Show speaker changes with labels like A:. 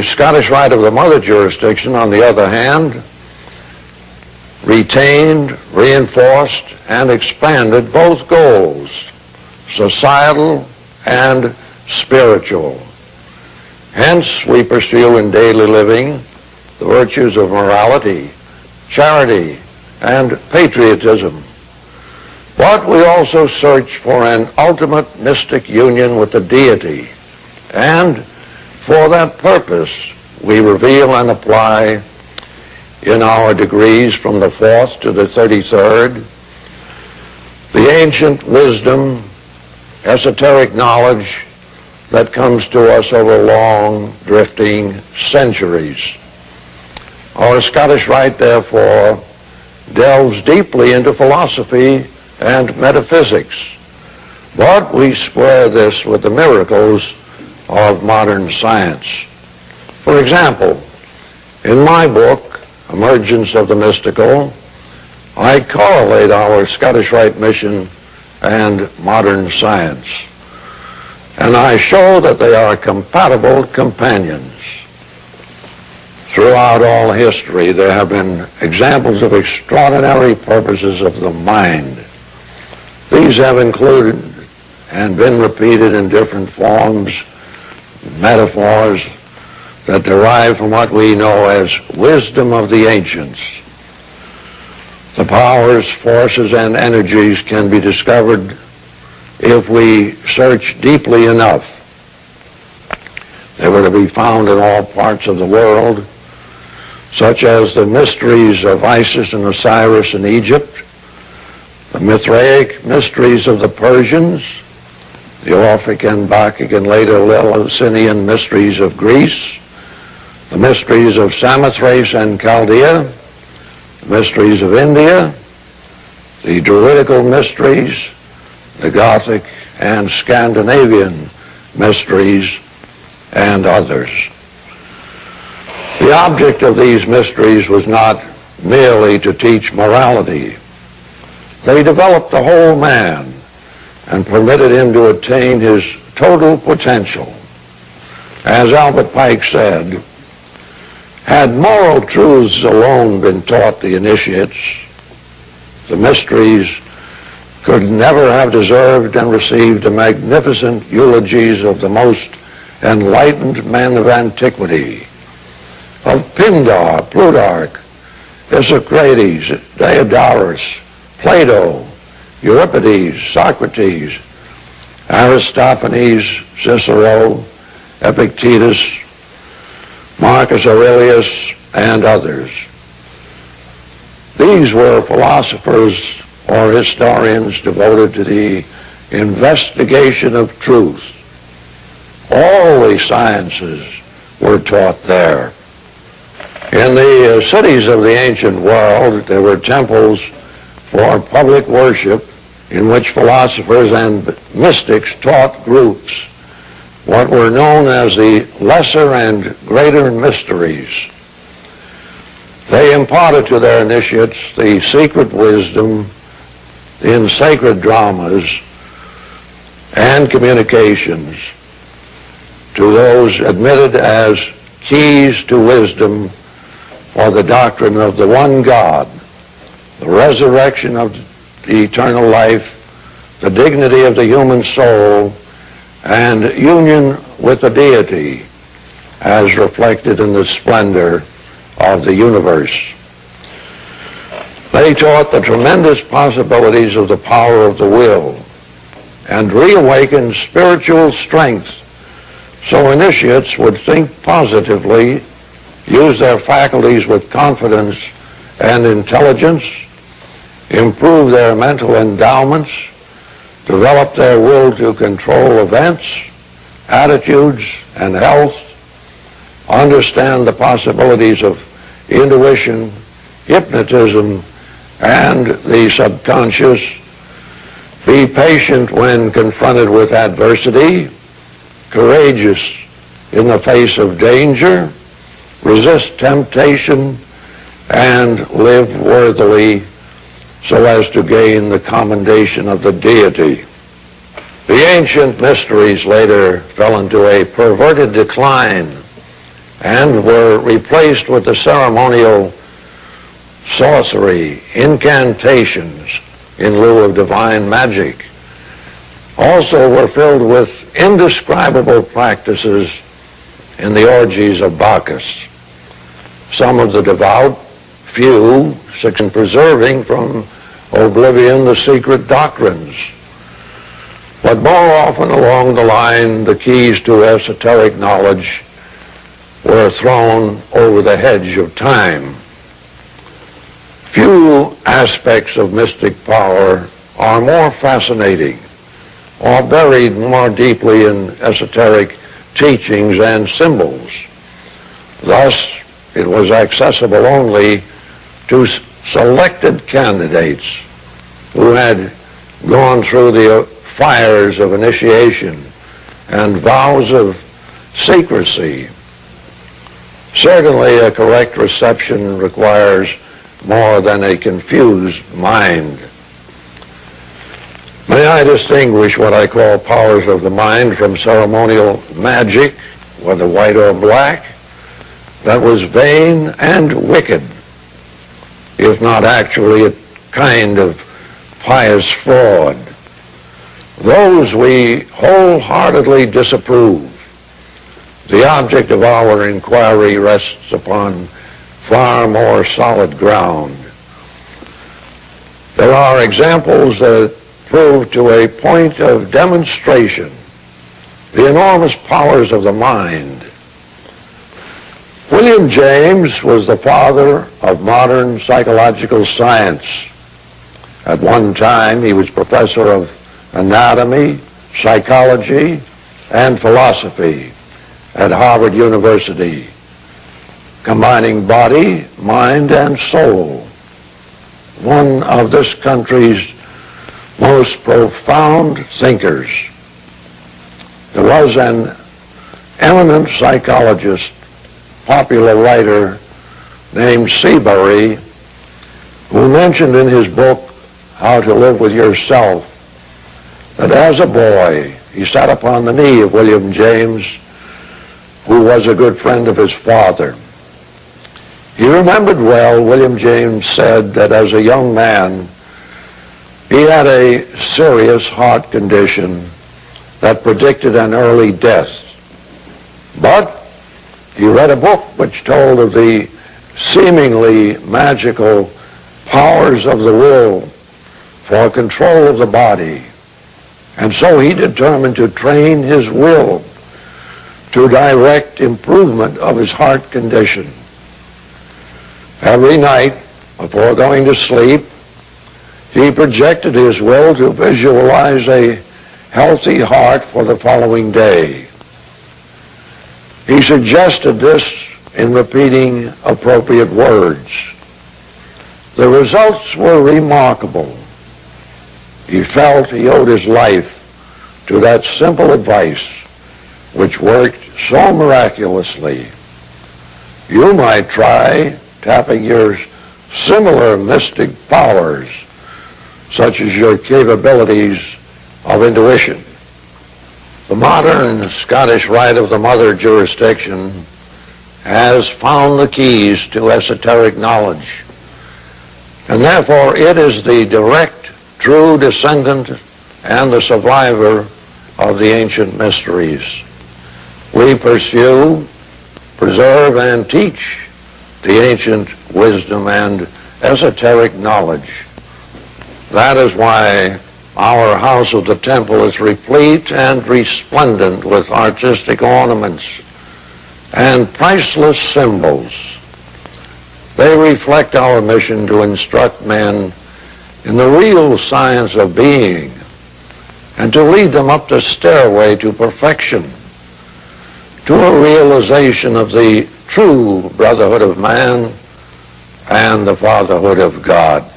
A: The Scottish Rite of the Mother jurisdiction, on the other hand, retained, reinforced, and expanded both goals, societal and spiritual. Hence, we pursue in daily living the virtues of morality, charity, and patriotism. But we also search for an ultimate mystic union with the deity, and for that purpose we reveal and apply in our degrees from the 4th to the 33rd the ancient wisdom, esoteric knowledge that comes to us over long, drifting centuries. Our Scottish Rite, therefore, delves deeply into philosophy and metaphysics, but we square this with the miracles of modern science. For example, in my book, Emergence of the Mystical, I correlate our Scottish Rite mission and modern science, and I show that they are compatible companions. Throughout all history, there have been examples of extraordinary purposes of the mind. These have included and been repeated in different forms, metaphors that derive from what we know as wisdom of the ancients. The powers, forces, and energies can be discovered if we search deeply enough. They were to be found in all parts of the world, such as the mysteries of Isis and Osiris in Egypt, the Mithraic mysteries of the Persians, the Orphic and Bacchic and later Eleusinian mysteries of Greece, the mysteries of Samothrace and Chaldea, the mysteries of India, the Druidical mysteries, the Gothic and Scandinavian mysteries, and others. The object of these mysteries was not merely to teach morality. They developed the whole man and permitted him to attain his total potential. As Albert Pike said, had moral truths alone been taught the initiates, the mysteries could never have deserved and received the magnificent eulogies of the most enlightened men of antiquity, of Pindar, Plutarch, Isocrates, Diodorus, Plato, Euripides, Socrates, Aristophanes, Cicero, Epictetus, Marcus Aurelius, and others. These were philosophers or historians devoted to the investigation of truth. All the sciences were taught there. In the cities of the ancient world, there were temples for public worship in which philosophers and mystics taught groups what were known as the lesser and greater mysteries. They imparted to their initiates the secret wisdom in sacred dramas and communications to those admitted as keys to wisdom for the doctrine of the one God, the resurrection of the eternal life, the dignity of the human soul, and union with the deity as reflected in the splendor of the universe. They taught the tremendous possibilities of the power of the will and reawakened spiritual strength so initiates would think positively, use their faculties with confidence and intelligence, improve their mental endowments, develop their will to control events, attitudes, and health, understand the possibilities of intuition, hypnotism, and the subconscious, be patient when confronted with adversity, courageous in the face of danger, resist temptation, and live worthily so as to gain the commendation of the deity. The ancient mysteries later fell into a perverted decline and were replaced with the ceremonial sorcery, incantations in lieu of divine magic. Also were filled with indescribable practices in the orgies of Bacchus. Some of the devout, few, succeeded in preserving from oblivion the secret doctrines. But more often along the line, the keys to esoteric knowledge were thrown over the hedge of time. Few aspects of mystic power are more fascinating or buried more deeply in esoteric teachings and symbols. Thus, it was accessible only to selected candidates who had gone through the fires of initiation and vows of secrecy. Certainly, a correct reception requires more than a confused mind. May I distinguish what I call powers of the mind from ceremonial magic, whether white or black, that was vain and wicked, if not actually a kind of pious fraud. Those we wholeheartedly disapprove. The object of our inquiry rests upon far more solid ground. There are examples that prove to a point of demonstration the enormous powers of the mind. William James was the father of modern psychological science. At one time, he was professor of anatomy, psychology, and philosophy at Harvard University, combining body, mind, and soul. One of this country's most profound thinkers. There was an eminent psychologist, popular writer named Seabury, who mentioned in his book, How to Live with Yourself, that as a boy, he sat upon the knee of William James, who was a good friend of his father. He remembered well, William James said that as a young man, he had a serious heart condition that predicted an early death. But he read a book which told of the seemingly magical powers of the will for control of the body. And so he determined to train his will to direct improvement of his heart condition. Every night, before going to sleep, he projected his will to visualize a healthy heart for the following day. He suggested this in repeating appropriate words. The results were remarkable. He felt he owed his life to that simple advice which worked so miraculously. You might try tapping your similar mystic powers, such as your capabilities of intuition. The modern Scottish rite of the mother jurisdiction has found the keys to esoteric knowledge, and therefore it is the direct, true descendant and the survivor of the ancient mysteries. We pursue, preserve, and teach the ancient wisdom and esoteric knowledge. That is why our house of the temple is replete and resplendent with artistic ornaments and priceless symbols. They reflect our mission to instruct men in the real science of being and to lead them up the stairway to perfection, to a realization of the true brotherhood of man and the fatherhood of God.